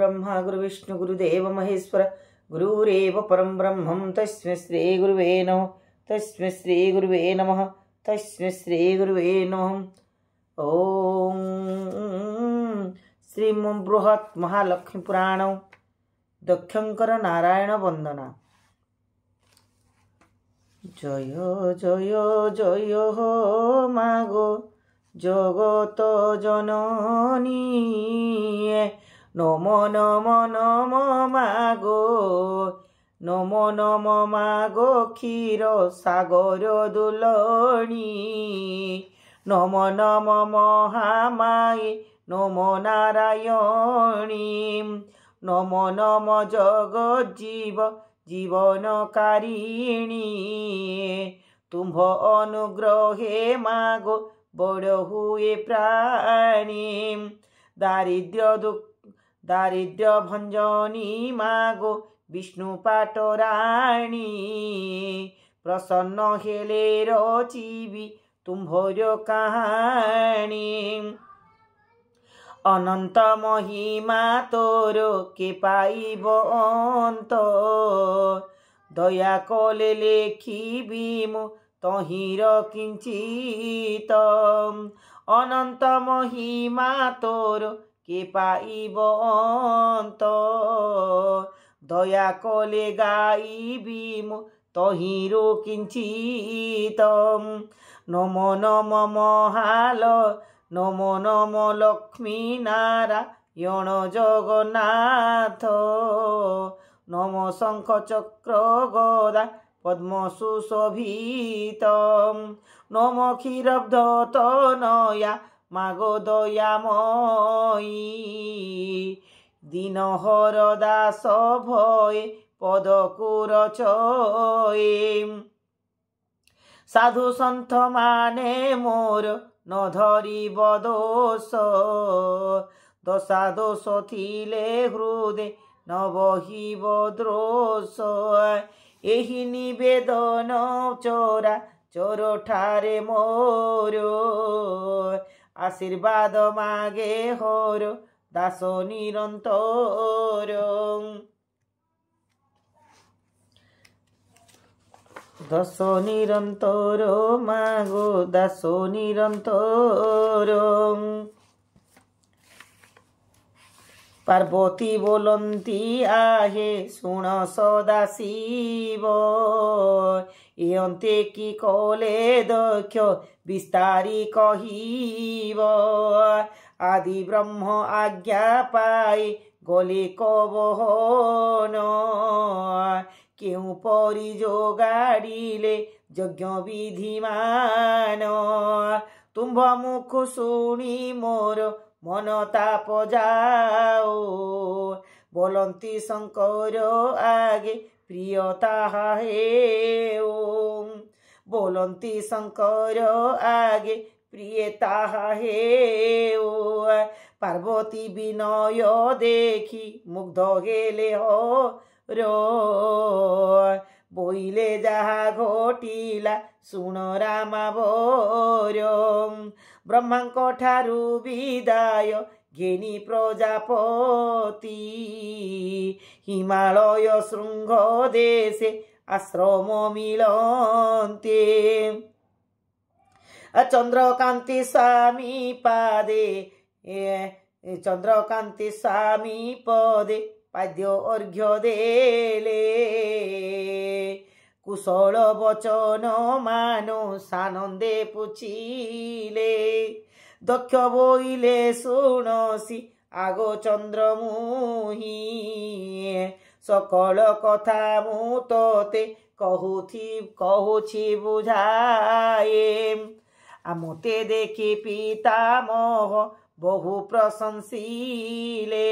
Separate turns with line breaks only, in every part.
गुरुर्ब्रह्मा गुरुविष्णु गुरुदेव महेश्वर गुरुरेव परं ब्रह्मं तस्मै श्री गुरुवे नमः तस्मै श्री गुरुवे नमः तस्मै श्री गुरुवे नमः। ओम श्री बृहत् महालक्ष्मी पुराण दक्षंकर नारायण वंदना। जय जय जय हो मागो जगत जननी नमो नमो नमो मागो नमो नमो मागो क्षीर सागर दुलणी नमो नमो महामाये नमो नारायणी नमो नमो जगज्जीव जीवनकारिणी तुम्भ अनुग्रहे मागो बड़ हुए प्राणी दारिद्र्य भंजनी मागो विष्णु पाटराणी प्रसन्न हेले रचिबी तुम्भर कहानी अनंत महिमा तोर के पाइब अंत दया कले लेखिबी मु तहिर किंचित अनंत महिमा तोर के पाइब अंत दया कले गाइबी मु तहिर किंचित नमो नमो महाल नमो नमो लक्ष्मी नारायण जगन्नाथ नमो शंख चक्र गदा पद्म सुशोभित नमो क्षीरब्ध तनया मागो दयामयी दीनहर दास भये पदकुर चये साधु सन्थ माने मोर न धरिब दोष दशा दोष थिले हृदय न बहिब द्रोष एही निवेदन चोरा चोर ठारे मोर आशीर्वाद मागे होर दास निरंतर दस निरंतर मागो दास निरंतर पार्वती बोलंती आहे सुण सदाशिव एंते की कले दक्ष विस्तारी कहिब आदि ब्रह्म आज्ञा पाए गले कबहन केउ परि जोगाड़िले यज्ञ विधिमान तुम्भ मुख शुणी मोर मन ताप जाओ बोलंती शंकर आगे प्रियता हे ओम बोलंती शंकर आगे प्रियता हे ओ पार्वती विनय देखी मुग्ध हेले हो रो बोइले जहा घोटिला सुन रामा बोर ब्रह्मांक ठारु विदाय घेनी प्रजापति हिमालय शृंग देशे आश्रम मिलन्ते चंद्रकांति स्वामी पादे चंद्रकांति स्वामी पदे पाद्य अर्घ्य देले कुशल वचन मानो सानंदे पुछिले दक्ष बोइले सुनसी आगो चंद्रमुही सकल कथा मु तोते कहुछि बुझाए आमते देखी पितामह बहु प्रशंसिले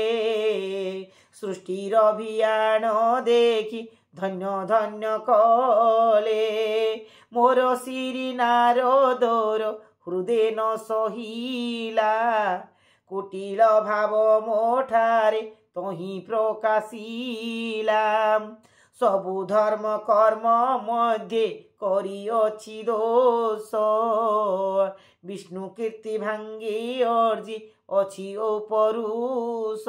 सृष्टिर अभियान देखी धन्य धन्य कले मोर श्री नारदर हृदय न सहिला कुटिल भाव मोठारे तही प्रकाशिला सबु धर्म कर्म मध्ये करिअछि दोष विष्णु कीर्ति भांगी अर्जी अछि ओ परुष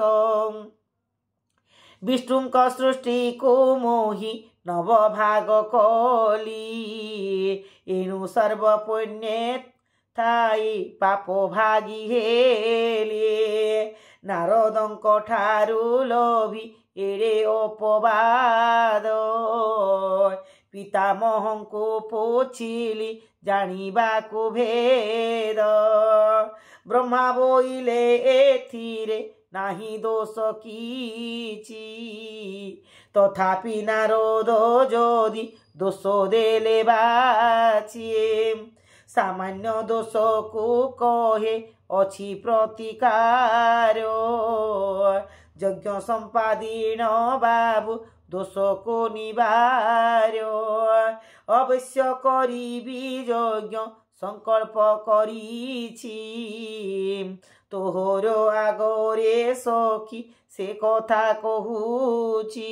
विष्णुଙ୍କ सृष्टिକୁ मोहि नवभाग कली एणु सर्वपुण्ये ଥାଇ ପାପ ଭାଗି ହେଲେ ନାରଦଙ୍କ ଠାରୁ ଲୋଭି ଏଡ଼େ ଅପବାଦ ପିତାମହଙ୍କୁ ପୋଛିଲି ଜାଣିବାକୁ ଭେଦ ବ୍ରହ୍ମା ବୋଇଲେ ଏଥିରେ ନାହିଁ ଦୋଷ କିଛି ତଥାପି ନାରଦ ଯଦି ଦୋଷ ଦେଲେ ବାଛିଏ सामान्य दोष को कहे अछि प्रतिकार यज्ञ संपादीन बाबू दोष को निवार अवश्य करिबी यज्ञ संकल्प करिछि तोहर आगरे सखी से कथा कहूछि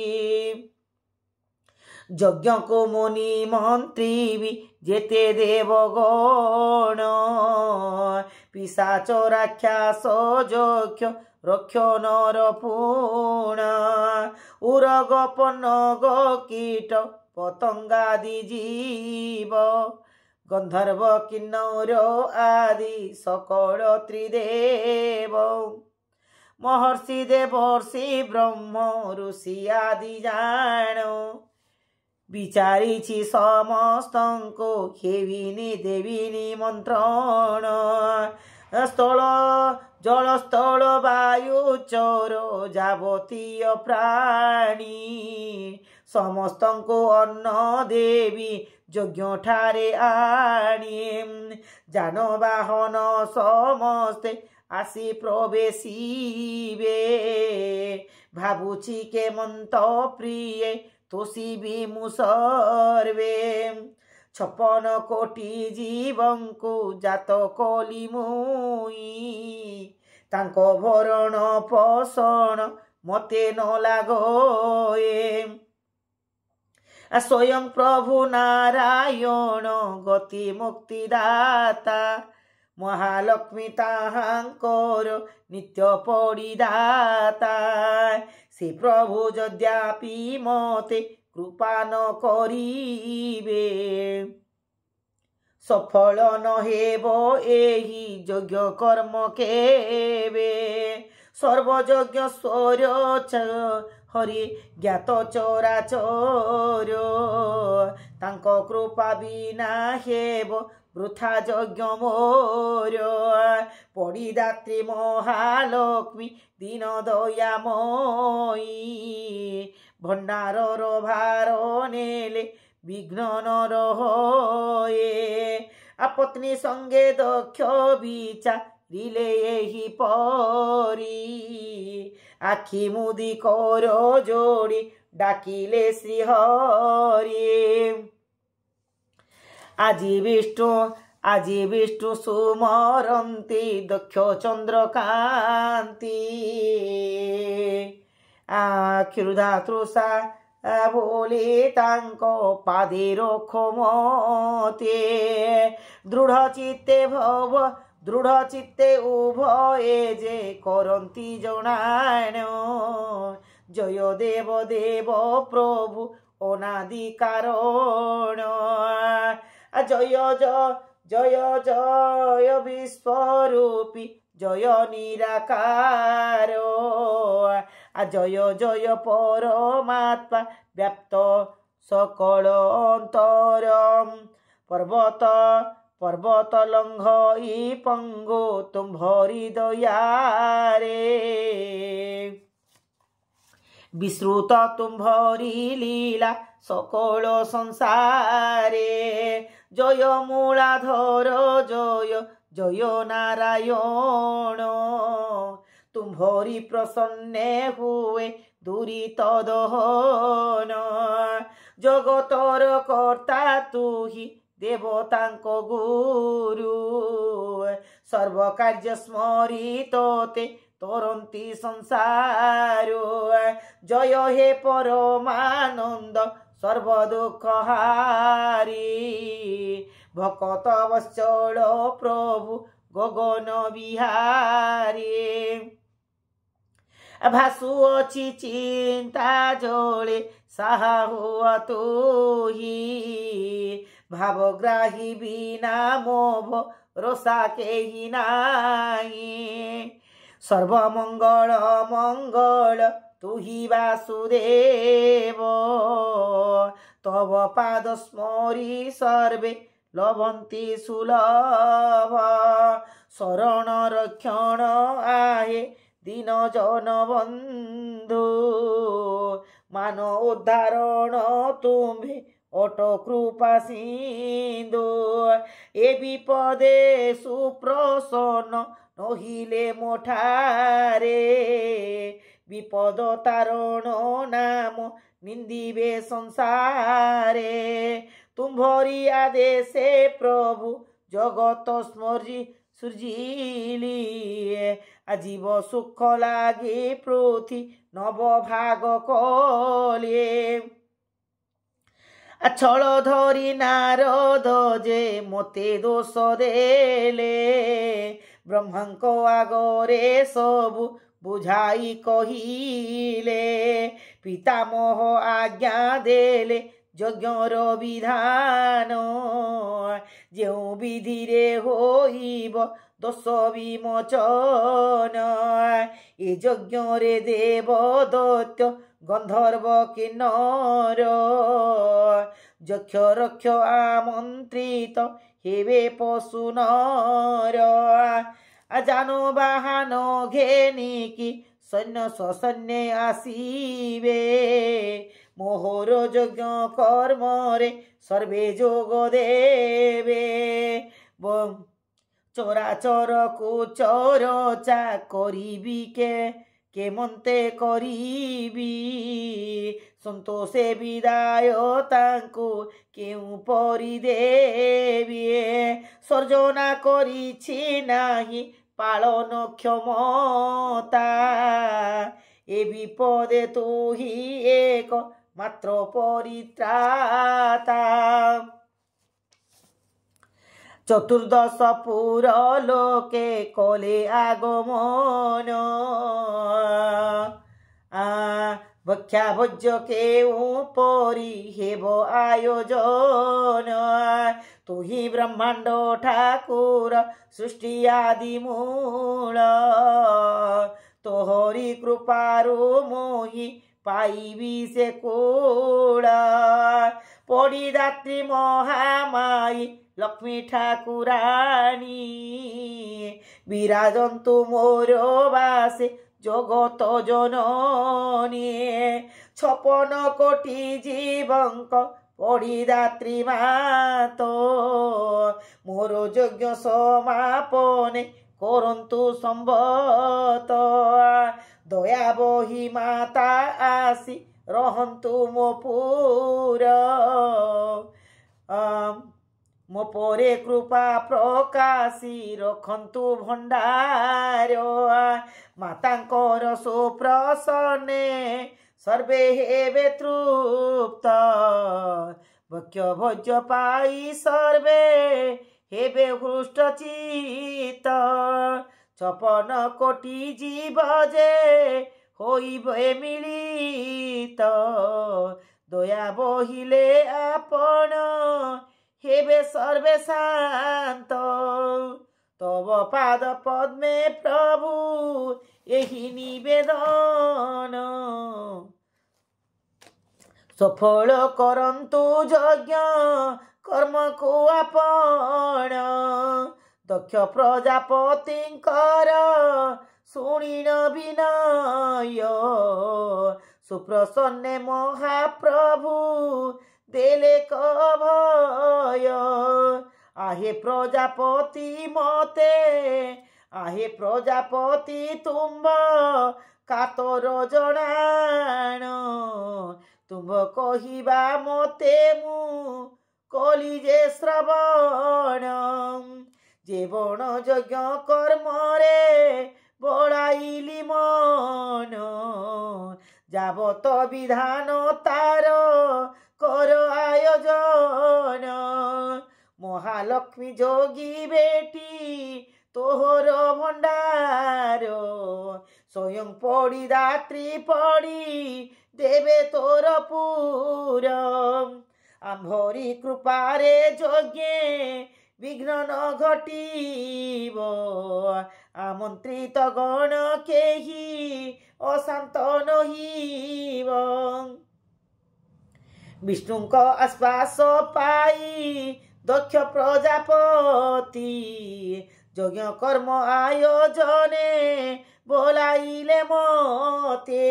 यज्ञ को मुनि मंत्री भी जेते देवगण पिशाच राक्षस यक्ष रक्ष नर पुण उरग पनग कीट पतंगादि जीव गंधर्व किन्नर आदि सकल त्रिदेव महर्षि देवर्षि ब्रह्म ऋषि आदि जानो विचारिछि समस्तंको हेविनी देविनी मंत्रण स्थल जल स्थल वायु चर जावतीय प्राणी समस्तंको अन्न देवी यज्ञ ठारे आणी जानवाहन समस्ते आसी प्रवेशिबे भाबुछि केमंत प्रिय तोषी भी मुसर्वे 56 कोटी जीवन को जात कली मुई तांको भरण पोषण मते न लागोए स्वयं प्रभु नारायण गति मुक्ति दाता महालक्ष्मी ताहांकर नित्य पड़िदाता से प्रभु यद्यापि मते कृपा न करिबे सफल न हेब एही यज्ञ कर्म केबे सर्वयज्ञ स्वर हरि ज्ञात चराचर तांको कृपा बिना हेब वृथा यज्ञ मोर पड़िदात्री महालक्ष्मी दीन दयामयी भंडारर भार नेले विघ्न न रहे आपत्नी संगे दक्ष विचारिले एही परी आखि मुदी कर जोड़ी डाकिले श्रीहरि আজি বিষ্ণু সুমরন্তি দক্ষ চন্দ্রকান্তি ক্ষুধা তৃষা বলে তাঙ্ক পাদের ক্ষমতে দৃঢ় চিত্তে উভয়ে যে করন্তি জনাণ জয় দেব দেব প্রভু অনাদি কারণ জয় জয় জয় বিশ্বরূপী জয় নিরাকার জয় জয় পরমাত্মা ব্যাপ্ত সকল অন্তর পর্বত লঙ্ঘই পঙ্গু তুম্ভরি দয়ারে विश्रुत तुम्भरी लीला सकल संसारे जय मूलाधर जय जय नारायण तुम्भरी प्रसन्ने हुए दुरित दहन जगतर कर्ता तुहि देवतांको गुरु सर्व कार्य स्मरितोते तरंती संसारो जय हे परमानंद सर्व दुख हारी भक्त वत्सल प्रभु गगन बिहारी ଭାସୁଅଛି ଚିନ୍ତା ଜଳେ ସାହା ହୁଅ ତୁହି ଭାବଗ୍ରାହୀ ବିନା ମୋ ଭରସା କେହି ନାହିଁ ସର୍ବମଙ୍ଗଳ ମଙ୍ଗଳ ତୁହି ବାସୁଦେବ ତବ ପାଦ ସ୍ମରି ସର୍ବେ ଲଭନ୍ତି ସୁଲଭ ଶରଣ ରକ୍ଷଣ ଆହେ ଦୀନ জন বন্ধু ମାନ ଉଦ୍ଧାରଣ ତୁମ୍ଭେ ଅଟ କୃପା ସିନ୍ଧୁ ଏ ବିପଦେ ସୁପ୍ରସନ୍ନ ନহিলে ମୋଠାରେ ବିପଦ ତାରଣ ନାମ ନିନ୍ଦିବେ ସଂସାରେ ତୁମ୍ଭରି ଆଦେଶେ ପ୍ରଭୁ ଜଗତ ସୃଜିଲି ଆଜୀବ ସୁଖ ଲାଗି ପୃଥି ନବ ଭାଗ କଲେ ଆଛଳ ଧରି ନାରଦ ଯେ ମୋତେ ଦୋଷ ଦେଲେ ବ୍ରହ୍ମାଙ୍କ ଆଗରେ ସବୁ ବୁଝାଇ କହିଲେ ପିତାମହ ଆଜ୍ଞା ଦେଲେ ଯଜ୍ଞର ବିଧାନ ଯେଉଁ ବିଧିରେ ହୋଇବ ଦୋଷ ବିମୋଚନ ଏ ଯଜ୍ଞରେ ଦେବ ଦୈତ୍ୟ ଗନ୍ଧର୍ବ କିନ୍ନର ଯକ୍ଷ ରକ୍ଷ ଆମନ୍ତ୍ରିତ ହେବେ ପଶୁ ନର ଯାନବାହନ ଘେନିକି ସୈନ୍ୟ ସୈନ୍ୟ ଆସିବେ ମୋହର ଯଜ୍ଞ କର୍ମରେ ସର୍ବେ ଯୋଗ ଦେବେ ଚରାଚରକୁ ଚରଚା କରିବି କେମନ୍ତେ କରିବି ସନ୍ତୋଷେ ବିଦାୟ ତାଙ୍କୁ କେଉଁ ପରି ଦେବି ସର୍ଜନା କରିଛି ନାହିଁ ପାଳନ କ୍ଷମତା ଏ ବିପଦେ ତୁହି ଏକ ମାତ୍ର ପରିତ୍ରାତା ଚତୁର୍ଦଶ ପୁର ଲୋକେ କଲେ আগমନ ভক্ষা ভোজ্য কেউ পরি হেব আয়োজন তুহি ব্রহ্মাণ্ড ঠাকুর সৃষ্টি আদি মূল তোহরি কৃপারু মোহি পাইবি সে কূল পরিদাত্রী মহামায়ী লক্ষ্মী ঠাকুরানী বিরাজন্তু মোর বাসে জগত জননী 56 কোটি জীবঙ্ক পরিদাত্রী মাতো মোর যজ্ঞ সমাপনে করন্তু সম্বত দয়া বহি মাতা আসি রহন্তু মো পুর ମୋ ପରେ କୃପା ପ୍ରକାଶୀ ରଖନ୍ତୁ ଭଣ୍ଡାର ମାତାଙ୍କର ସୁପ୍ରସନ୍ନେ ସର୍ବେ ହେବେ ତୃପ୍ତ ଭକ୍ଷ୍ୟ ଭୋଜ୍ୟ ପାଇ ସର୍ବେ ହେବେ ହୃଷ୍ଟଚିତ୍ତ 56 କୋଟି ଜୀବ ଯେ ହୋଇବେ ମିଳିତ ଦୟା ବହିଲେ ଆପଣ হেবে সর্বে শান্ত তব পাদ পদ্মে প্রভু এহি নিবেদন সফল করন্তু যজ্ঞ কর্মকু আপন দক্ষ প্রজাপতিঙ্কর শুনিন বিনয় সুপ্রসন্নে মহাপ্রভু দেলে কভয় আহে প্রজাপতি মতে আহে প্রজাপতি তুম্ভ কাতর জনাণ তুম্ভ কহিবা মতে মু কলি যে শ্রবণ যে বণ যজ্ঞ কর্মরে বড়াইলি মন যাবত বিধান তার কর আয়োজন মহালক্ষ্মী যোগী বেটি तोहर भंडार स्वयं पड़ी दात्री पड़ी देवे तोर पूर आम्भरी कृपारे यज्ञे विघ्न न घटीब आमंत्रित गण केही अशांत नहिब विष्णुक आश्वास पाई दक्ष प्रजापति यज्ञ कर्म आयोजने बोलाइले मते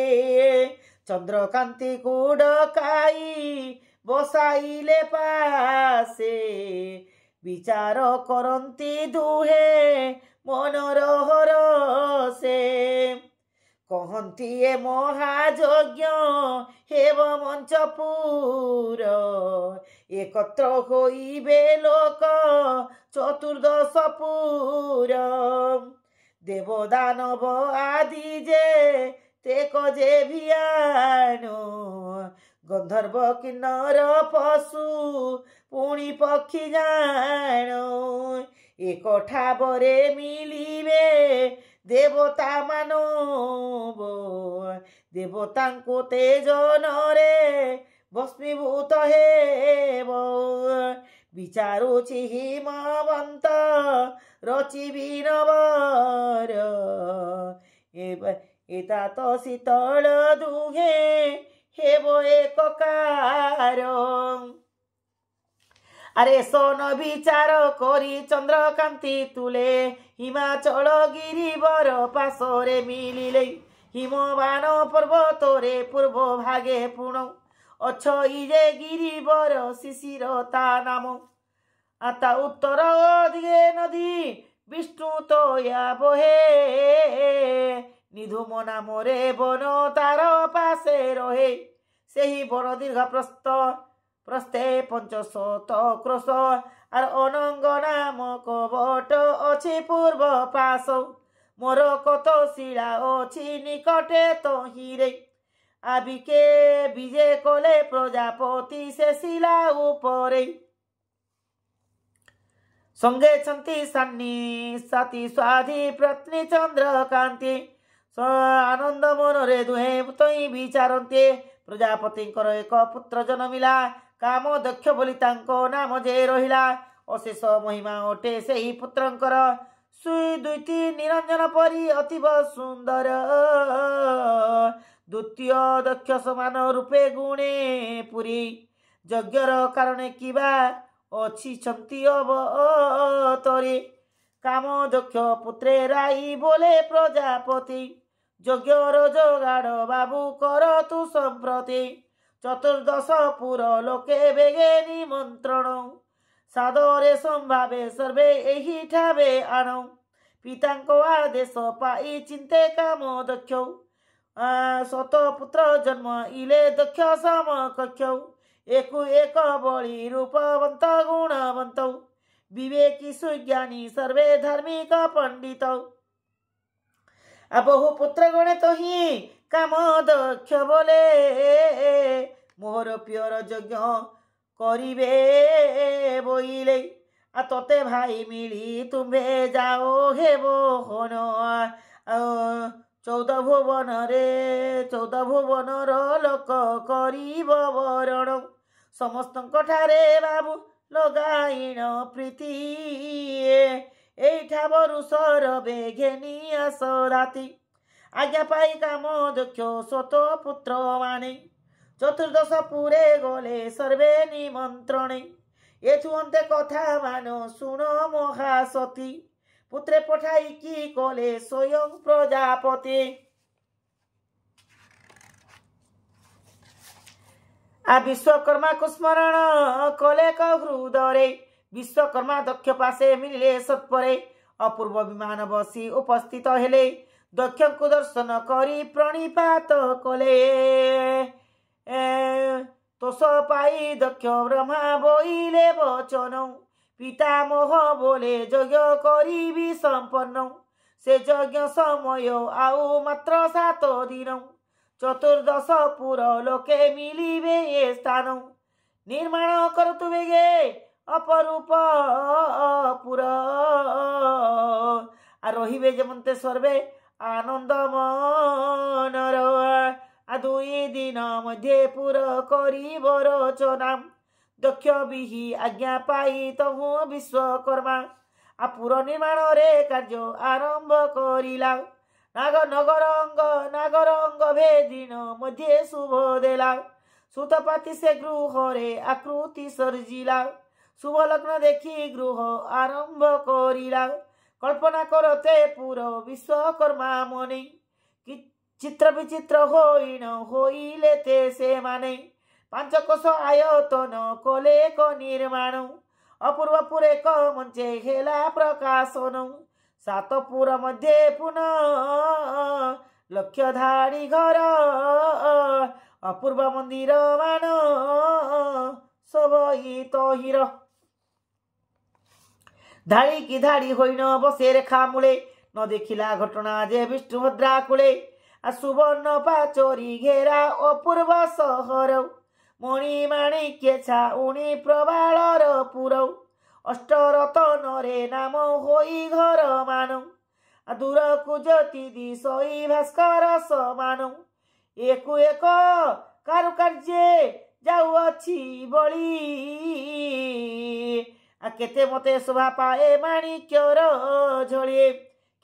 चंद्रकांति को डकाई बसाइले पासे विचार करंती दुहे मनर हरसे कहंती ए महायज्ञ हेव मंचपुर एकत्र होइबे लोक चतुर्दश पुर देवदानव आदि जे तेक जे भियानो गंधर्व किन्नर पशु पुणी पक्षी जानो एक ठाबरे मिलिबे देवता मानव देवतांको तेज नरे भस्मीभूत हेब विचारुछि हिमवंत रचिबि नवर एता तो शीतल दुहे हेब एककार अरे सोन विचार करी चंद्रकांति तुले हिमाचल गिरिवर पाशरे मिलिले हिमवान पर्वतरे पूर्व भागे पुण अच्छी जे गिरिवर शिशिर ता नाम आता उत्तर दिगे नदी विष्णु तोया बहे निधुम नाम रे बन तार पासे रहे सेही बन दीर्घ प्रस्ते 500 क्रोश आर अनंग नामक बट अछि पूर्व पाश मोर कत शिला अछि निकटे तहिरे आबिके विजय कले प्रजापति से शिला उपरे संगे छंती सन्नी सती स्वाधि पत्नी चंद्रकांति आनंद मनरे दुहे तई विचारन्ते प्रजापति एक पुत्र जन्मिला काम दक्ष बोली तांको नाम जे रहिला अशेष महिमा अटे सेही पुत्रंकर सुई दुईटी निरंजन परी अतीव सुंदर द्वितीय दक्ष समान रूपे गुणे पुरी यज्ञर कारण किबा अछि छंती अवतरे काम दक्ष पुत्रे राई बोले प्रजापति यज्ञर जोगाड़ बाबू कर तु संप्रति चतुर्दश पुर लोके बेगे निमंत्रण सादरे संभावे सर्वे एही ठावे आणौ पितांको आदेश पाई चिंते काम दक्ष शत पुत्र जन्म इले दक्ष समकक्ष एकु एक बळी रूपवंत गुणवंत विवेकी सुज्ञानी सर्वे धार्मिक पंडित बहु पुत्र गणे तो ही काम दक्ष बोले मोर प्रियर यज्ञ करिबे बोइले आ तोते भाई मिली तुम्हे जाओ हे बोहन 14 भुवन लोक करिब वरण समस्त ठारे बाबू लगाइन प्रीति एठा बरुषर बेघेनी आस राति आज्ञा पाई काम दक्ष शत पुत्र माने चतुर्दश पुरे गले सर्वे निमंत्रणे एथु अंते कथा मानो सुन महासती पुत्रे पठाई की कले स्वयं प्रजापति आ विश्वकर्मा को स्मरण कले हृदय विश्वकर्मा दक्ष पासे मिले सत्परे अपूर्व विमान बसी उपस्थित हेले दक्ष को दर्शन करी प्रणिपात कले तोष पाई दक्ष ब्रह्मा बोइले वचन पितामह बोले यज्ञ करी संपन्न से यज्ञ समय आउ मात्र 7 दिन चतुर्दश पुर लोके मिलिबे ए स्थान निर्माण करतु बेगे अपरूप पुर रहिबे जेमते सर्वे आनंद मनर दुई दिन मध्ये पुर करिब रचना दक्ष बिही आज्ञा पाई तहु विश्वकर्मा पुर निर्माण रे कार्य आरंभ करिला नागर अंग भेदिन मध्ये शुभ देला सुतपाती से गृह रे आकृति सर्जिला शुभ लग्न देखी गृह आरंभ करिला कल्पना करते पुर विश्वकर्मा मने चित्र विचित्र होइण होइले ते से माने पांच कोश आयतन कले को निर्माण अपूर्व पुरे क मंचे हेला प्रकाशन सातपुर मध्ये पुनः लक्ष्य धाड़ी घर अपूर्व मंदिर मान सबई तहिर धाड़ी की धाड़ी होइण बसे रेखा मूले न देखिला घटना जे विष्णुभद्रा कूले सुवर्ण पाचोरी घेरा अपूर्व सहर मणिमाणिक्य छाउणी प्रबालर पुरौ अष्टरतन रे नाम होई घर मान दूर को ज्योति दिशई भास्कर समान एकु एक कारुकार्य जाउअछि बळी केते मते शोभा पाए माणिक्यर झळिए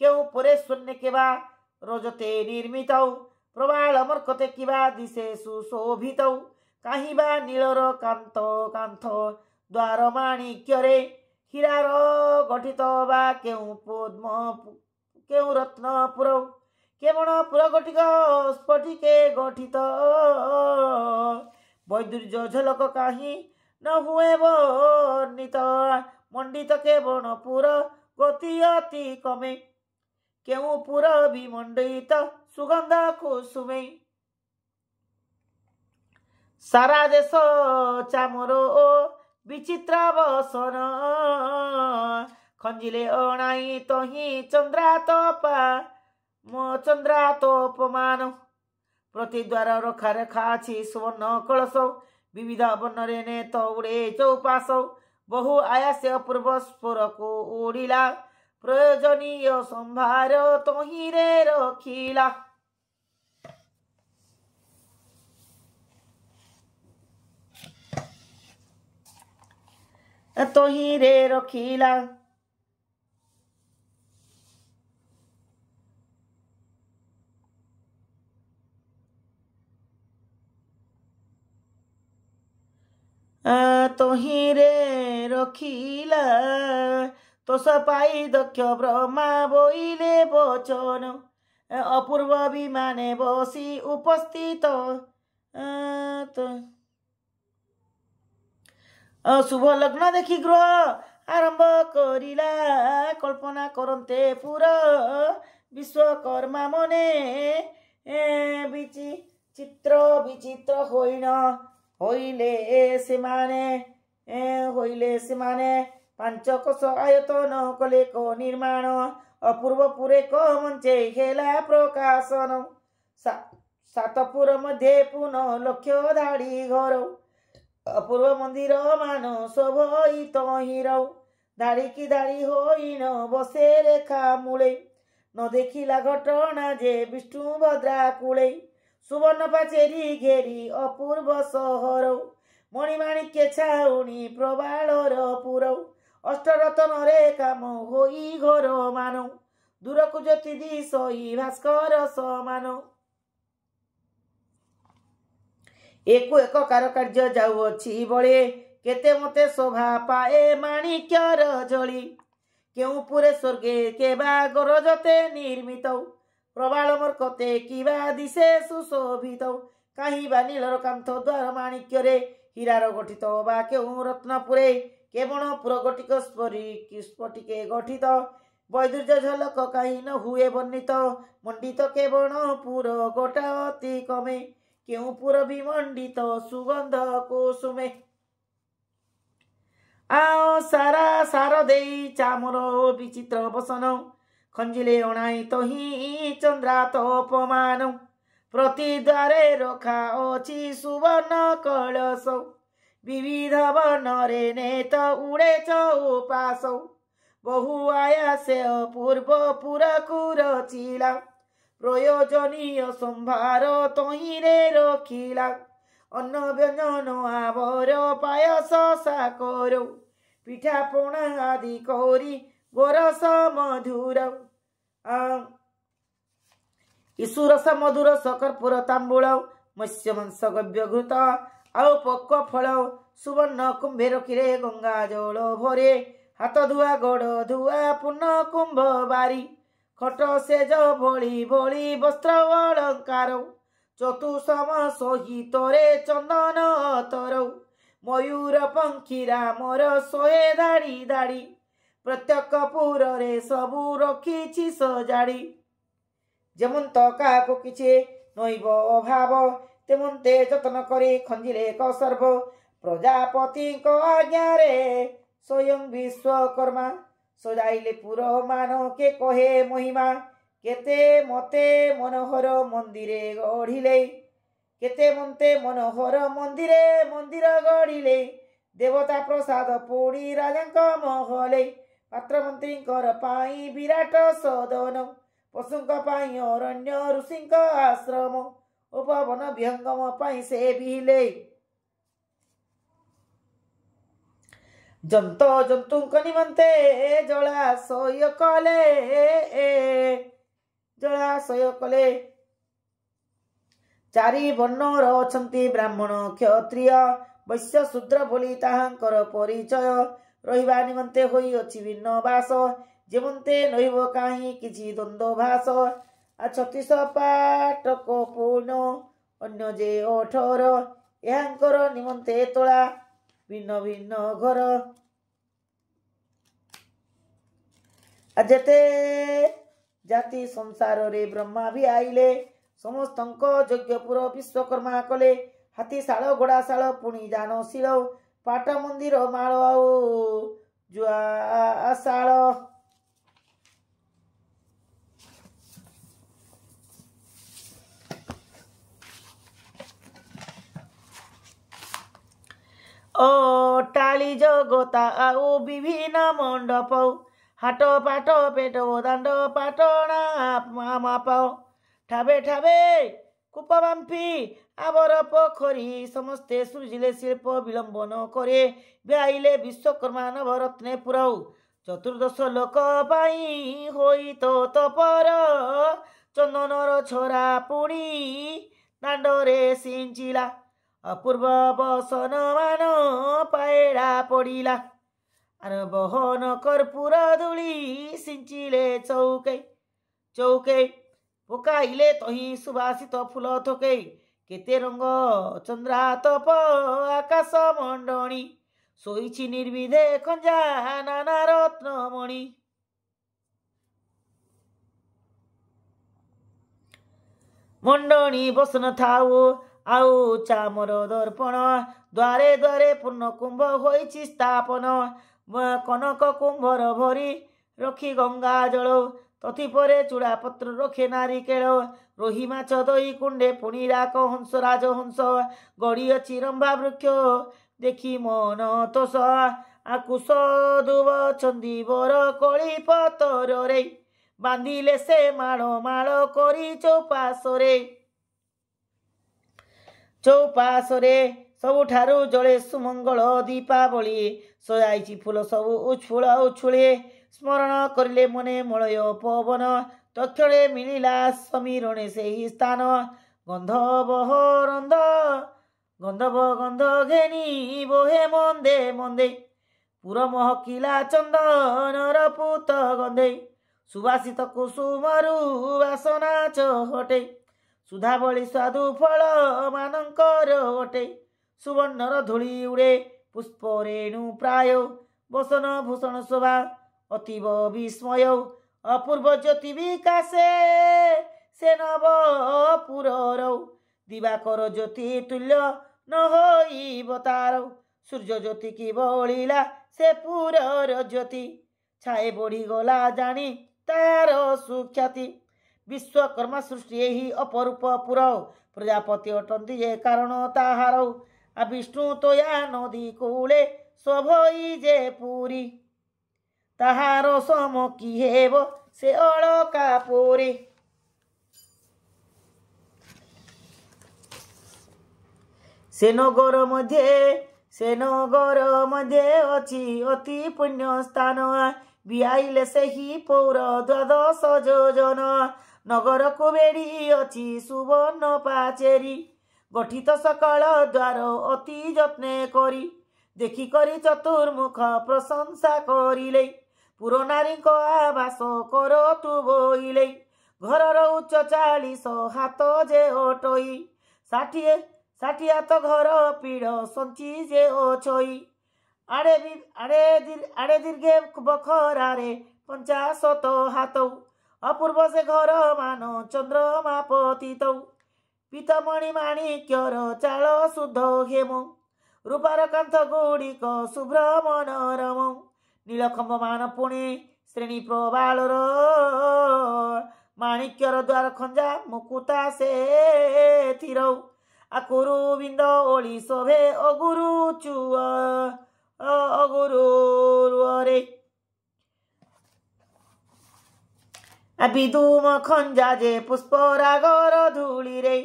केउ परे शून्य केबा रजते निर्मित प्रबाल मर्कते किबा दिशे सुशोभित काहीं बा नीलर कांत कांथ द्वार माणिक्यरे हीरार गठित बा केउ पद्म केउ रत्न पुरौ केवण पुरगटिक स्फटिके गठित वैदुर्य झलक काहीं न हुए वर्णित मंडित केवण पुर गति अति कमे केउ पुर विमंडित सुगंध कुसुमे सारा देश चामरो विचित्र बसन खंजिले अणाई तही चंद्रातोपमान प्रतिद्वार रखा रेखा छी सुवर्ण कलश विविध वर्णरे ने तौड़े चौपास बहु आयास्य अपूर्व स्फुर को उड़िला प्रयोजनीय संभार तहिरे रखिला तहिरे रखिला तहिरे रखिला तोष पाई दक्ष ब्रह्मा बोइले वचन अपूर्व विमाने बसी उपस्थित शुभ लग्न देखि गृह आरंभ करिला कल्पना करते पुरा विश्वकर्मा मने विचित्र विचित्र होइण होइले सेमाने पांच कोश आयतन कले को निर्माण अपूर्व पुरे को मंचे हेला प्रकाशन सातपुर मध्ये पुनः लक्ष्य धाड़ी घर अपूर्व मंदिर मान शोभई तहिरौ धाड़ी की धाड़ी होइण बसे रेखा मूले न देखिला घटना जे विष्णुभद्रा कूले सुवर्ण पाचेरी घेरी अपूर्व सहर मणिमाणिक्य छाउणी प्रबालर पुरौ अष्टरतन रे काम होई घर मान दूर को ज्योति दिशई भास्कर समान एक कारुकार्य जाउअछि बळे केते मते शोभा पाए माणिक्यर झळी केउ पुरे स्वर्गे केबा गरजते निर्मित प्रबाल मर्कते किबा दिशे सुशोभित काहीं बा नीलर कांथ द्वार माणिक्य रे हीरार गठित बा केउ रत्नपुरे केवण पुरगटिक स्फटिके गठित वैदुर्य झलक काहीं न हुए वर्णित मंडित केवण पुर गोटा अति कमे केउ पुर विमंडित सुगंध कुसुमे आओ सारा सार देई चामर विचित्र बसन खंजिले अणाई तही चंद्रातोपमान प्रतिद्वारे रखा अछि सुवर्ण कलश विविध वर्णरे नेत उड़े चौपास बहु आयासे अपूर्व पुरकुर चिला प्रयोजनीय संभार तहिरे रखिला अन्न व्यंजन आवर पायस साकर पिठा पणा आदि करी गोरस मधुर ईसुरस मधुर सकर्पूर तांबूल मत्स्य मांस गव्य घृत आउ पक्व फल सुवर्ण कुंभे रखिले गंगा जल भरे हाथ धुआ गोड़ धुआ पूर्ण कुंभ बारी खट सेज भोली भोली वस्त्र अलंकार चतुसम सहित चंदन तर मयूर पंखी रामर सोहे धाड़ी धाड़ी प्रत्येक पुर रे सबू रखी सजाड़ी जेमन तो क्या किछि नैब अभाव तेमते जतन करे खंजिले सर्व प्रजापति आज्ञा रे स्वयं विश्वकर्मा सजाइले पुर मान के कहे महिमा केते मते मनोहर मंदिरे गढ़िले केते मते मनोहर मंदिरे मंदिर गढ़िले देवता प्रसाद पोड़ी राजांक महले पात्र मंत्री पाई विराट सदन पशुंक पाई अरण्य ऋषिंक आश्रम उपवन विहंगम पाई से बिले जंत जंतुंक निमंते जलाशय कले चारि वर्णर अछंती ब्राह्मण क्षत्रिय वैश्य शूद्र बोली ताहांकर परिचय रहिबा निमंते होई अछि भिन्न वास जेमंते नहिब काहि किछि द्वंद्व भास आ 36 पाटक पूर्ण अन्य जे 18 एहांकर निमंते तोला भिन्न भिन्न घर अजेते जाति संसार रे ब्रह्मा भी आइले समस्त यज्ञपुर विश्वकर्मा कले हाथी शाल घोड़ा शाल पुणी जानशील पाट मंदिर माल जुआ शाल ओ टाली जगता आउ विभिन्न मंडप हाट पाट पेट दांड पाटना माप ठाबे ठाबे कूपबाम्फी आवर पोखरी समस्ते सृजिले शिल्प विलंबन करे ब्याइले विश्वकर्मा नवरत्ने पुरौ चतुर्दश लोक पाई होई तो तपर चंदनर छोरा पुणी दांडरे सिंचिला अपूर्व बसन मान पायड़ा पड़िला आर बहन कर्पूर धूली सिंचिले चौके चौके पकाइले तही सुवासित फूल थके केते रंग चंद्रा तप आकाश मंडणी सोईछि निर्विधे खंजा नाना रत्नमणि मंडणी बसन थाऊ आउ चामर दर्पण द्वारे द्वारे पूर्ण कुंभ होइछि स्थापन कनक कुंभर भरी रखी गंगा जल तथि परे चूड़ा पत्र रखे नारिकेल रोही माछ दही कुंडे पुणी राक हंस राजहंस गड़ी अछि रंभा वृक्ष देखी मन तोष आकुश दुब छंदी बर कली पतर रे बांधिले से माळ माळ करी चौपासरे सबुठारु जले सुमंगल दीपावली सजाइछि फूल सबु उछुल उछुले स्मरण करिले मने मलय पवन तक्षणे मिलिला समीरणे सेहि स्थान गंधव गंध घेनी बोहे मंदे मंदे पुर महकिला चंदनर पूत गंधे सुवासित कुसुमरु वासना चहटे सुधावली साधु फल मानकर अटे सुवर्णर धूली उड़े पुष्प रेणु प्राय बसन भूषण शोभा अतीव विस्मय अपूर्व ज्योति विकासे से नवपुर दिवाकर ज्योति तुल्य न होइब तार सूर्य ज्योति की बलिला से पुरर ज्योति छाए बढ़ी गला जानी तार सुख्याति विश्वकर्मा सृष्टि यही अपरूप पुर प्रजापति अटंती जे कारण ताहार विष्णु तोया नदी कूले शोभई जे पुरी ताहार सम कि हेब से अलका पोरे। से नगर मध्ये अछि अति पुण्य स्थान बिआइले सेही पौर 12 योजन नगर को बेड़ी अछि सुवर्ण पाचेरी गठित सकाल द्वार अति जत्ने करी देखी करी चतुर्मुख प्रशंसा करिले पुर नारी आवास कर तु बोइले घरर उच्च 40 हाथ जे अटई 60 हाथ घर पीड़ संची जे अछई आड़े दीर्घे बखरारे 50 हाथ अपूर्व से घर मान चंद्रमा पतित पीतमणि माणिक्यर चाल शुद्ध हेम रूपार कांथ गुड़िक शुभ्र मनोरम नीलखंभ मान पुणे श्रेणी प्रबालर माणिक्यर द्वार खंजा मुकुता से थिरौ आकुरु बिंद ओली शोभे अगुरु चुआ अगुरु रे विदुम खंजा जे पुष्परागर धूली रे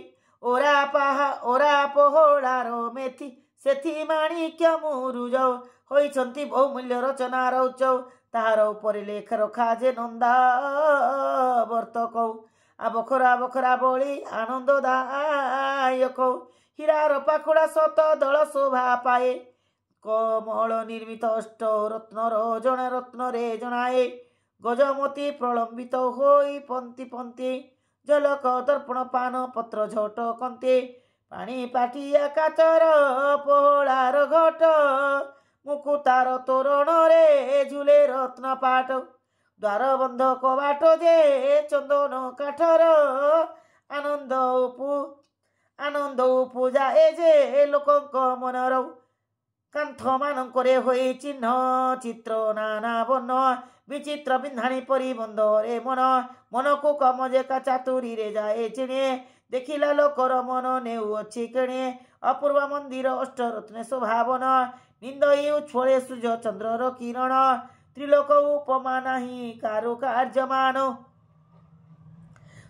ओरा पहोड़ार मेथी सेथी माणिक्य मुरुज होइछंती बहुमूल्य रचनार उच्चौ ताहार उपरे लेख रखा जे नंदा वर्तक बखरा बखरा बली आनंददायक हीरार पाखुड़ा सत दल शोभा पाए कमल निर्मित अष्ट रत्नर जन रत्न रे जनाए गजमती प्रलंबित होई पंक्ति पंक्ति झलक दर्पण पान पत्र झट कंते पानी पाटिया काचर पहोड़ार घट मुकुतार तोरण रे झुले रत्न पाट द्वार बंध कबाट जे चंदन काठर आनंद उपजाए जे लोकक मनर कांथ मानकरे होई चिन्ह चित्र नाना बर्ण विचित्र बिंधाणी परिबंध रे मन को कम जे का चातुरी रे जाए चिणे देखिला लोकर मन नेउ अछि केणे अपूर्व मंदिर अष्टरत्ने शोभावन निंदई उच्छळे सूर्य चंद्रर किरण त्रिलोक उपमा नाही कारुकार्यमान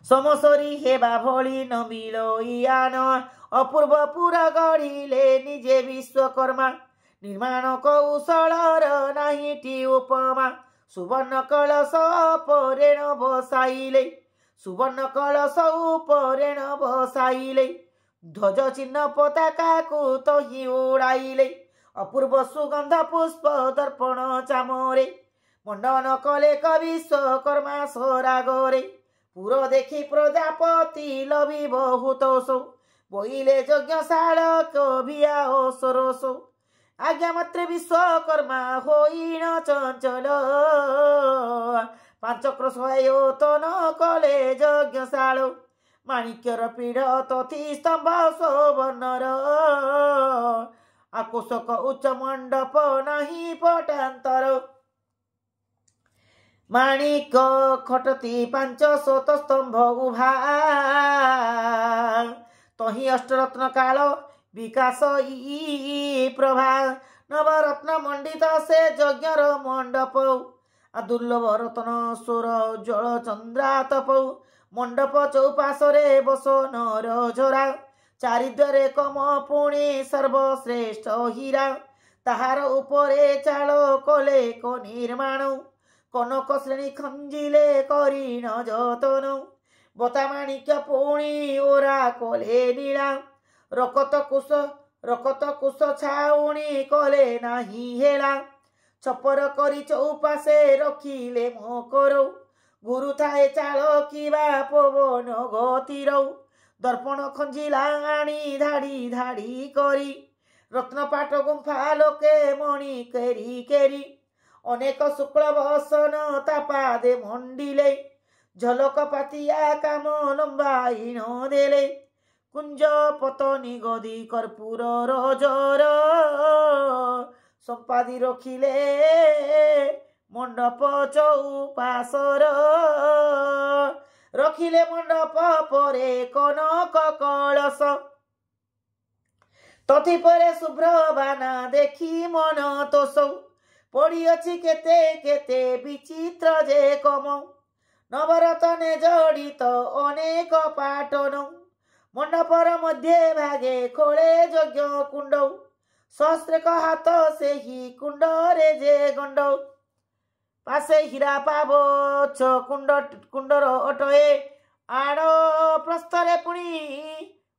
समसरी हेबा भଳି न मिलइयान अपूर्व पुरा गढ़िले निजे विश्वकर्मा निर्माण कौशलर नाहीटी उपमा सुवर्ण कलश परेण बसाइले ध्वज चिन्ह पताका को तही उड़ाइले अपूर्व सुगंध पुष्प दर्पण चामरे मंडन कले विश्वकर्मा सरागरे पुर देखी प्रजापति लभी बहुत सौ बोइले यज्ञशाल कभिया सरसौ आज्ञा मात्रे विश्वकर्मा होइण चंचल पांचक्र सहायतन कले यज्ञशाल माणिक्यर पीढ़ तथि स्तंभ शोभनर आकोशक उच्च मंडप नहीं पटांतर माणिक खटती 500 स्तंभ उभा तही अष्टरत्न काल विकास प्रभा नवरत्न मंडित से यज्ञर मंडप दुर्लभ रत्न स्वर जल चंद्रातप मंडप चौपाशरे बस नर झरा चारिद्वारे कम पुणे सर्वश्रेष्ठ हीरा ताहार उपरे चाल कले को निर्माण कनक श्रेणी खंजिले करीन जतन बता माणिक्य पुणी ओरा कले नीला रकत कुश छाउणी कले नाही हेला छपर करी चौपाशे रखिले मकर गुरु थाए चाल किबा पवन गतिर दर्पण खंजिला आनी धाड़ी धाड़ी करी रत्नपाट गुंफा लोके मणि केरी केरी अनेक शुक्ल बसन तापादे मंडिले झलक पातिया काम लंबाई न देले कुंज पतनी गदी कर्पूर रजर संपादी रखिले मंडप चौपाशर रखिले मंडप परे कनक कलश तथिपरे शुभ्र बाना देखी मन तोषौ पड़िअछि केते केते विचित्र जे कमौ नवरतने जड़ित अनेक पाटन मंडपर मध्य भागे खोले यज्ञ कुंडौ सहस्रेक हाथ से ही कुंड रे जे गंडौ पासे हीरा पावछ कुंडर अटए आड़ प्रस्थरे पुणी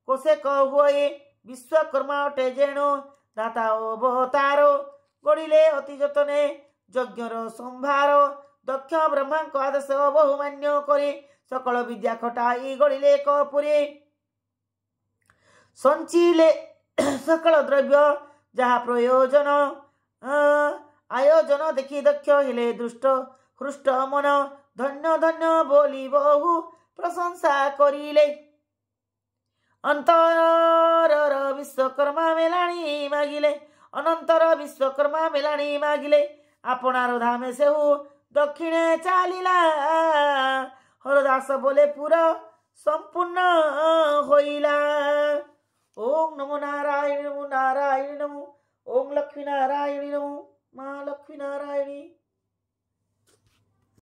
कोसे हुए विश्वकर्मा अटे जेणु दाता अवतार गढ़िले अति जतने यज्ञर संभार दक्ष ब्रह्मा आदेश बहुमान्य करे सकल विद्या खटाई गढ़िले कपुरे संचिले सकल द्रव्य जहा प्रयोजन आयोजन देखी दक्ष हेले दुष्ट हृष्ट मन धन्य धन्य बोली बहु प्रशंसा करिले अंतर विश्वकर्मा मेलाणी मागिले अनंतर विश्वकर्मा मेलाणी मागिले आपणार धामे सेहु दक्षिणे चालिला हरदास बोले पूरा संपूर्ण होइला। ओम नमो नारायण नमो नारायण नमो ओम लक्ष्मी नारायणी नमो माँ लक्ष्मी नारायणी।